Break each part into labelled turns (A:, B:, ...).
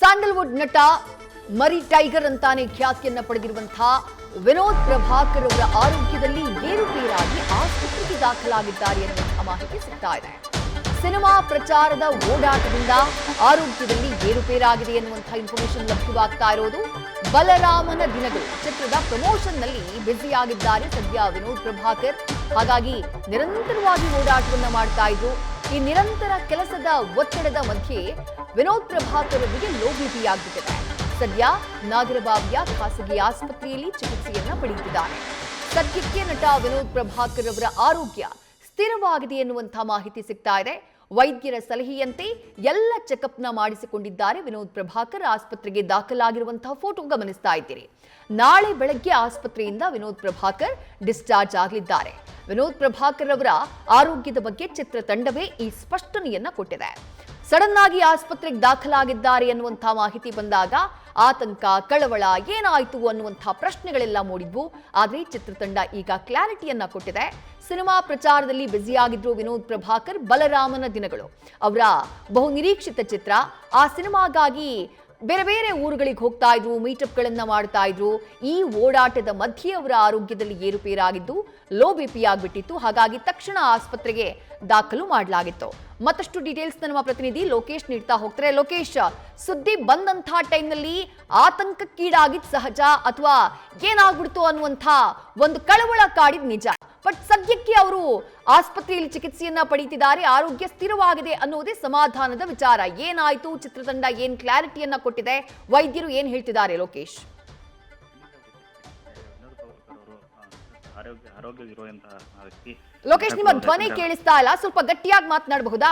A: Sandalwood ನಟ ಮರಿ tiger ಅಂತಾನೆ ಖ್ಯಾತಿಯನ್ನ ಪಡೆದಿರುವಂತಹ ವಿನೋದ್ ಪ್ರಭಾಕರ್ ಅವರ ಆರೋಗ್ಯದಲ್ಲಿ ಏರುಪೇರಾಗಿ ಆಸ್ಪತ್ರೆಗೆ ದಾಖಲಾಗಿದ್ದಾರೆ ಎನ್ನುವಂತಹ ಮಾಹಿತಿ ಸಿಗ್ತಾ ಇದೆ. ಸಿನಿಮಾ ಪ್ರಚಾರದ ಓಡಾಟದಿಂದ ಆರೋಗ್ಯದಲ್ಲಿ ಏರುಪೇರಾಗಿದೆ ಎನ್ನುವಂತಹ ಇನ್ಫಾರ್ಮೇಶನ್ ಲಭ್ಯವಾಗ್ತಾ ಇರೋದು. ಬಲರಾಮನ ದಿನಗಳು ಚಿತ್ರದ ಪ್ರಮೋಷನ್ ನಲ್ಲಿ ಬ್ಯುಸಿಯಾಗಿದ್ದಾರೆ ಸದ್ಯ ವಿನೋದ್ ಪ್ರಭಾಕರ್. ಹಾಗಾಗಿ ನಿರಂತರವಾಗಿ ಓಡಾಟವನ್ನ ಮಾಡ್ತಾ ಇದ್ರು. ಈ ನಿರಂತರ ಕೆಲಸದ ಒತ್ತಡದ ಮಧ್ಯೆ ವಿನೋದ್ ಪ್ರಭಾಕರ್ ಅವರಿಗೆ ಲೋ ಬಿಪಿ ಆಗಿಬಿಟ್ಟಿದೆ. ಸದ್ಯ ನಾಗರಬಾವಿಯ ಖಾಸಗಿ ಆಸ್ಪತ್ರೆಯಲ್ಲಿ ಚಿಕಿತ್ಸೆಯನ್ನ ಪಡೆಯುತ್ತಿದ್ದಾರೆ. ಸದ್ಯಕ್ಕೆ ನಟ ವಿನೋದ್ ಪ್ರಭಾಕರ್ ಅವರ ಆರೋಗ್ಯ ಸ್ಥಿರವಾಗಿದೆ ಎನ್ನುವಂತಹ ಮಾಹಿತಿ ಸಿಗ್ತಾ ಇದೆ. ವೈದ್ಯರ ಸಲಹೆಯಂತೆ ಎಲ್ಲ ಚೆಕಪ್ನ ಮಾಡಿಸಿಕೊಂಡಿದ್ದಾರೆ ವಿನೋದ್ ಪ್ರಭಾಕರ್. ಆಸ್ಪತ್ರೆಗೆ ದಾಖಲಾಗಿರುವಂತಹ ಫೋಟೋ ಗಮನಿಸ್ತಾ ಇದ್ದೀರಿ. ನಾಳೆ ಬೆಳಗ್ಗೆ ಆಸ್ಪತ್ರೆಯಿಂದ ವಿನೋದ್ ಪ್ರಭಾಕರ್ ಡಿಸ್ಚಾರ್ಜ್ ಆಗಲಿದ್ದಾರೆ. ವಿನೋದ್ ಪ್ರಭಾಕರ್ ಅವರ ಆರೋಗ್ಯದ ಬಗ್ಗೆ ಚಿತ್ರತಂಡವೇ ಈ ಸ್ಪಷ್ಟನೆಯನ್ನ ಕೊಟ್ಟಿದೆ. ಸಡನ್ ಆಗಿ ಆಸ್ಪತ್ರೆಗೆ ದಾಖಲಾಗಿದ್ದಾರೆ ಅನ್ನುವಂತಹ ಮಾಹಿತಿ ಬಂದಾಗ ಆತಂಕ, ಕಳವಳ, ಏನಾಯಿತು ಅನ್ನುವಂತಹ ಪ್ರಶ್ನೆಗಳೆಲ್ಲ ಮೂಡಿದ್ವು. ಆದರೆ ಚಿತ್ರತಂಡ ಈಗ ಕ್ಲಾರಿಟಿಯನ್ನ ಕೊಟ್ಟಿದೆ. ಸಿನಿಮಾ ಪ್ರಚಾರದಲ್ಲಿ ಬ್ಯುಸಿಯಾಗಿದ್ರು ವಿನೋದ್ ಪ್ರಭಾಕರ್. ಬಲರಾಮನ ದಿನಗಳು ಅವರ ಬಹು ನಿರೀಕ್ಷಿತ ಚಿತ್ರ. ಆ ಸಿನಿಮಾಗಾಗಿ ಬೇರೆ ಬೇರೆ ಊರುಗಳಿಗೆ ಹೋಗ್ತಾ ಇದ್ರು, ಮೀಟಪ್ಗಳನ್ನ ಮಾಡ್ತಾ ಇದ್ರು. ಈ ಓಡಾಟದ ಮಧ್ಯೆ ಅವರ ಆರೋಗ್ಯದಲ್ಲಿ ಏರುಪೇರಾಗಿದ್ದು ಲೋ ಬಿಪಿ ಆಗ್ಬಿಟ್ಟಿತ್ತು. ಹಾಗಾಗಿ ತಕ್ಷಣ ಆಸ್ಪತ್ರೆಗೆ ದಾಖಲು ಮಾಡಲಾಗಿತ್ತು. ಮತ್ತಷ್ಟು ಡೀಟೇಲ್ಸ್ ನಮ್ಮ ಪ್ರತಿನಿಧಿ ಲೋಕೇಶ್ ನೀಡ್ತಾ ಹೋಗ್ತಾರೆ. ಲೋಕೇಶ್, ಸುದ್ದಿ ಬಂದಂತಹ ಟೈಮ್ನಲ್ಲಿ ಆತಂಕಕ್ಕೀಡಾಗಿದ್ ಸಹಜ ಅಥವಾ ಏನಾಗ್ಬಿಡ್ತು ಅನ್ನುವಂಥ ಒಂದು ಕಳವಳ ಕಾಡಿದ್ ನಿಜ. ಬಟ್ ಸದ್ಯಕ್ಕೆ ಅವರು ಆಸ್ಪತ್ರೆಯಲ್ಲಿ ಚಿಕಿತ್ಸೆಯನ್ನ ಪಡೆಯುತ್ತಿದ್ದಾರೆ. ಆರೋಗ್ಯ ಸ್ಥಿರವಾಗಿದೆ ಅನ್ನೋದೇ ಸಮಾಧಾನದ ವಿಚಾರ. ಏನಾಯ್ತು, ಚಿತ್ರತಂಡ ಏನ್ ಕ್ಲಾರಿಟಿಯನ್ನ ಕೊಟ್ಟಿದೆ, ವೈದ್ಯರು ಏನ್ ಹೇಳ್ತಿದ್ದಾರೆ ಲೋಕೇಶ್? ಲೋಕೇಶ್, ನಿಮ್ಮ ಧ್ವನಿ ಕೇಳಿಸ್ತಾ ಇಲ್ಲ, ಸ್ವಲ್ಪ ಗಟ್ಟಿಯಾಗಿ ಮಾತನಾಡಬಹುದಾ?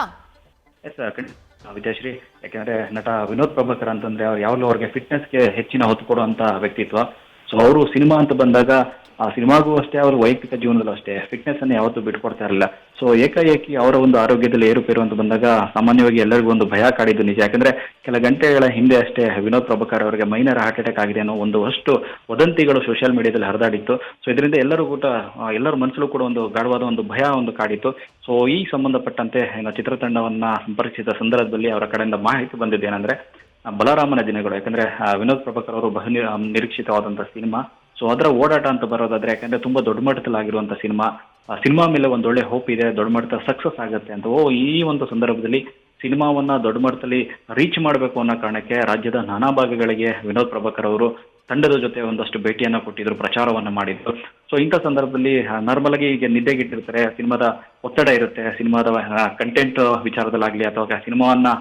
B: ವಿದ್ಯಾಶ್ರೀ, ಯಾಕೆಂದ್ರೆ ನಟ ವಿನೋದ್ ಪ್ರಭಾಕರ್ ಅಂತಂದ್ರೆ ಯಾವಾಗಲೂ ಅವ್ರಿಗೆ ಫಿಟ್ನೆಸ್ಗೆ ಹೆಚ್ಚಿನ ಹೊತ್ತು ಕೊಡುವಂತ ವ್ಯಕ್ತಿತ್ವ. ಸೊ ಅವರು ಸಿನಿಮಾ ಅಂತ ಬಂದಾಗ ಆ ಸಿನಿಮಾಗೂ ಅಷ್ಟೇ, ಅವ್ರ ವೈಯಕ್ತಿಕ ಜೀವನದಲ್ಲೂ ಅಷ್ಟೇ ಫಿಟ್ನೆಸ್ ಅನ್ನು ಯಾವತ್ತೂ ಬಿಟ್ಕೊಡ್ತಾ ಇರಲಿಲ್ಲ. ಸೊ ಏಕಾಏಕಿ ಅವರ ಒಂದು ಆರೋಗ್ಯದಲ್ಲಿ ಏರುಪೇರು ಅಂತ ಬಂದಾಗ ಸಾಮಾನ್ಯವಾಗಿ ಎಲ್ಲರಿಗೂ ಒಂದು ಭಯ ಕಾಡಿದ್ದು ನಿಜ. ಯಾಕಂದ್ರೆ ಕೆಲ ಗಂಟೆಗಳ ಹಿಂದೆ ಅಷ್ಟೇ ವಿನೋದ್ ಪ್ರಭಾಕರ್ ಅವರಿಗೆ ಮೈನರ್ ಹಾರ್ಟ್ ಅಟ್ಯಾಕ್ ಆಗಿದೆ ಅನ್ನೋ ಒಂದಷ್ಟು ವದಂತಿಗಳು ಸೋಷಿಯಲ್ ಮೀಡಿಯಾದಲ್ಲಿ ಹರಿದಾಡಿತ್ತು. ಸೊ ಇದರಿಂದ ಎಲ್ಲರ ಮನಸ್ಸಲ್ಲೂ ಕೂಡ ಒಂದು ಗಾಢವಾದ ಒಂದು ಭಯ ಒಂದು ಕಾಡಿತ್ತು. ಸೊ ಈ ಸಂಬಂಧಪಟ್ಟಂತೆ ಚಿತ್ರತಂಡವನ್ನ ಸಂಪರ್ಕಿಸಿದ ಸಂದರ್ಭದಲ್ಲಿ ಅವರ ಕಡೆಯಿಂದ ಮಾಹಿತಿ ಬಂದಿದ್ದೇನೆಂದ್ರೆ ಬಲರಾಮನ ದಿನಗಳು. ಯಾಕಂದ್ರೆ ವಿನೋದ್ ಪ್ರಭಾಕರ್ ಅವರು ಬಹು ನಿರೀಕ್ಷಿತವಾದಂತಹ ಸಿನಿಮಾ. ಸೊ ಅದರ ಓಡಾಟ ಅಂತ ಬರೋದಾದ್ರೆ, ಯಾಕಂದ್ರೆ ತುಂಬಾ ದೊಡ್ಡ ಮಟ್ಟದಲ್ಲಿ ಆಗಿರುವಂತಹ ಸಿನಿಮಾ ಮೇಲೆ ಒಂದು ಒಳ್ಳೆ ಹೋಪ್ ಇದೆ, ದೊಡ್ಡ ಮಟ್ಟದ ಸಕ್ಸಸ್ ಆಗುತ್ತೆ ಅಂತ. ಈ ಒಂದು ಸಂದರ್ಭದಲ್ಲಿ ಸಿನಿಮಾವನ್ನ ದೊಡ್ಡ ಮಟ್ಟದಲ್ಲಿ ರೀಚ್ ಮಾಡಬೇಕು ಅನ್ನೋ ಕಾರಣಕ್ಕೆ ರಾಜ್ಯದ ನಾನಾ ಭಾಗಗಳಿಗೆ ವಿನೋದ್ ಪ್ರಭಾಕರ್ ಅವರು ತಂಡದ ಜೊತೆ ಒಂದಷ್ಟು ಭೇಟಿಯನ್ನ ಕೊಟ್ಟಿದ್ರು, ಪ್ರಚಾರವನ್ನ ಮಾಡಿದ್ರು. ಸೊ ಇಂಥ ಸಂದರ್ಭದಲ್ಲಿ ನಾರ್ಮಲ್ ಆಗಿ ಈಗ ನಿದ್ದೆಗಿಟ್ಟಿರ್ತಾರೆ, ಸಿನಿಮಾದ ಒತ್ತಡ ಇರುತ್ತೆ, ಸಿನಿಮಾದ ಕಂಟೆಂಟ್ ವಿಚಾರದಲ್ಲಾಗ್ಲಿ ಅಥವಾ ಸಿನಿಮಾವನ್ನ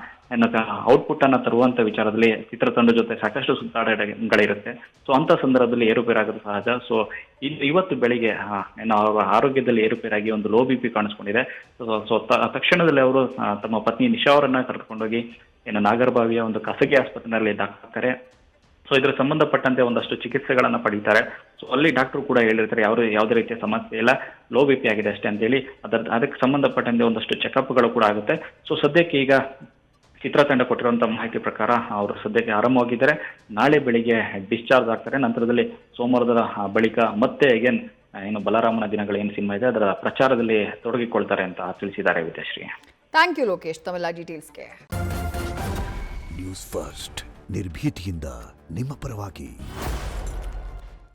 B: ಔಟ್ಪುಟ್ ಅನ್ನ ತರುವಂತ ವಿಚಾರದಲ್ಲಿ ಚಿತ್ರತಂಡ ಜೊತೆ ಸಾಕಷ್ಟು ಸುತ್ತಾಟಗಳಿರುತ್ತೆ. ಸೊ ಅಂತ ಸಂದರ್ಭದಲ್ಲಿ ಏರುಪೇರಾಗೋದು ಸಹಜ. ಸೊ ಇವತ್ತು ಬೆಳಿಗ್ಗೆ ಅವರ ಆರೋಗ್ಯದಲ್ಲಿ ಏರುಪೇರಾಗಿ ಒಂದು ಲೋ ಬಿಪಿ ಕಾಣಿಸ್ಕೊಂಡಿದೆ. ಸೊ ತಕ್ಷಣದಲ್ಲಿ ಅವರು ತಮ್ಮ ಪತ್ನಿ ನಿಶಾ ಅವರನ್ನ ಕರೆದುಕೊಂಡೋಗಿ ನಾಗರಬಾವಿಯ ಒಂದು ಖಾಸಗಿ ಆಸ್ಪತ್ರೆಯಲ್ಲಿ ದಾಖಲಾಗ್ತಾರೆ. ಸೊ ಇದ್ರ ಸಂಬಂಧಪಟ್ಟಂತೆ ಒಂದಷ್ಟು ಚಿಕಿತ್ಸೆಗಳನ್ನ ಪಡೀತಾರೆ. ಸೊ ಅಲ್ಲಿ ಡಾಕ್ಟರ್ ಕೂಡ ಹೇಳಿರ್ತಾರೆ ಯಾವುದೇ ರೀತಿಯ ಸಮಸ್ಯೆ ಇಲ್ಲ, ಲೋ ಬಿಪಿ ಆಗಿದೆ ಅಷ್ಟೇ ಅಂತೇಳಿ. ಅದಕ್ಕೆ ಸಂಬಂಧಪಟ್ಟಂತೆ ಒಂದಷ್ಟು ಚೆಕಪ್ಗಳು ಕೂಡ ಆಗುತ್ತೆ. ಸೊ ಸದ್ಯಕ್ಕೆ ಈಗ ಚಿತ್ರತಂಡ ಕೊಟ್ಟಿರುವಂತಹ ಮಾಹಿತಿ ಪ್ರಕಾರ ಅವರು ಸದ್ಯಕ್ಕೆ ಆರಾಮವಾಗಿದ್ದಾರೆ. ನಾಳೆ ಬೆಳಿಗ್ಗೆ ಡಿಸ್ಚಾರ್ಜ್ ಆಗ್ತಾರೆ. ನಂತರದಲ್ಲಿ ಸೋಮವಾರದ ಬಳಿಕ ಮತ್ತೆ ಬಲರಾಮನ ದಿನಗಳು ಏನು ಸಿನಿಮಾ ಇದೆ ಅದರ ಪ್ರಚಾರದಲ್ಲಿ ತೊಡಗಿಕೊಳ್ತಾರೆ ಅಂತ ತಿಳಿಸಿದ್ದಾರೆ ವಿದ್ಯಾಶ್ರೀ.
A: ಥ್ಯಾಂಕ್ ಯು ಲೋಕೇಶ್ ತಮ್ಮೆಲ್ಲ ಡೀಟೇಲ್ಸ್ಗೆ.
C: ನ್ಯೂಸ್ ಫಸ್ಟ್ ನಿರ್ಭೀತಿಯಿಂದ ನಿಮ್ಮ ಪರವಾಗಿ.